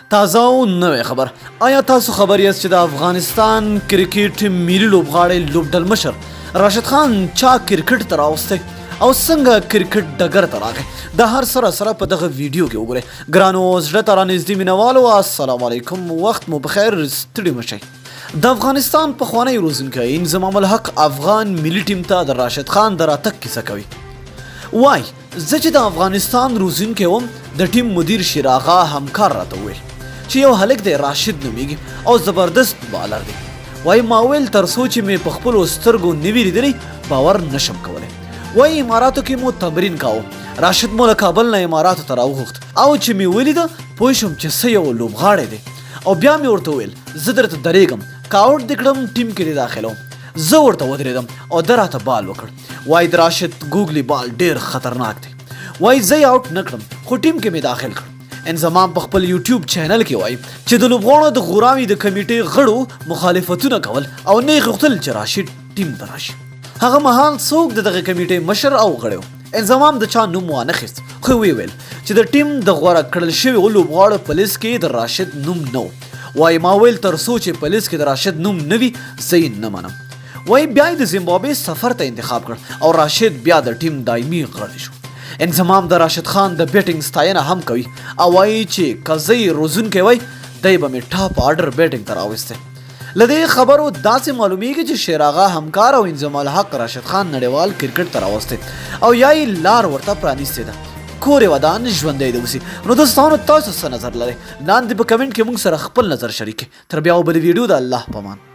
تازه او نوې خبر. آیا تاسو خبر یاست چې د افغانستان کرکټ ملي لوبغاړی لوبډل مشر راشد خان چا کرکټ ته راوستی او څنګه کرکټ ډګر ته راغی؟ د هر سره په دغه ویډیو کې وګورئ. ګرانو زړه ته رانږدې مینوالو، السلام علیکم، وخت مو بخیر، ستړي مه شئ. د افغانستان پخوانی روزونکی انظمام الحق افغان ملي ټیم ته د راشد خان د راتګ کیسه کوي. وای زه چې د افغانستان روزونکی وم، د ټیم مدیر شیراغه همکار راته وویل چې یو هلک دی راشد نومیږي او زبردست بالر دی. وای ما ویل تر څو چې مې په خپلو سترګو نه وي لیدلی باور نشم کولی. وای اماراتو کې مو تمرین کاوه، راشد مو له کابل نه اماراتو ته راوغوښت او چې مې ولیده پوه شوم چې څه یو لوبغاړی دی او بیا مې ورته وویل زه درته درېږم که آوټ دې کړم ټیم کې دې داخلوم. زه ورته ودرېدم او ده راته بال وکړ. وای د راشد ګوګلي بال ډېر خطرناک دی. وای زه یې آوټ نه کړم خو ټیم کې مې داخل کړ. انظمام په خپل یوټیوب چینل کې وایي چې د لوبغاړو د غوراوي د کمیټې غړو مخالفتونه کول او نه یې غوښتل چې راشد ټیم ته راشي. هغه مهال څوک د دغه کمیټې مشر او غړی و. انظمام د چا نوم وانخیست خو ویې ویل چې د ټیم د غوره کړل شویو لوبغاړو په لیست کې د راشد نوم نه و. وایي ما ویل تر څو چې په لیست کې د راشد نوم نه وي زه یې نه منم. وایي بیا یې د زیمبابوې سفر ته انتخاب کړ او راشد بیا د ټیم دایمي غړی شو. انظمام د راشد خان د بیټینګ ستاینه هم کوي او وایي چې که زه یې روزونکی وای دی به مې ټاپ آرډر بیټینګ ته راوستی. له دې خبرو داسې معلومیږي چې شیراغه همکار او انظمام الحق راشد خان نړیوال کرکټ ته راوستی او یا یې لار ورته پرانیستې ده. کور یې ودان ژوندی دې اوسي. نو دوستانو تاسو څه نظر لرئ؟ لاندې په کمنټ کې موږ سره خپل نظر شریک کړئ. تر بیا بلې ویډیو د الله په امان.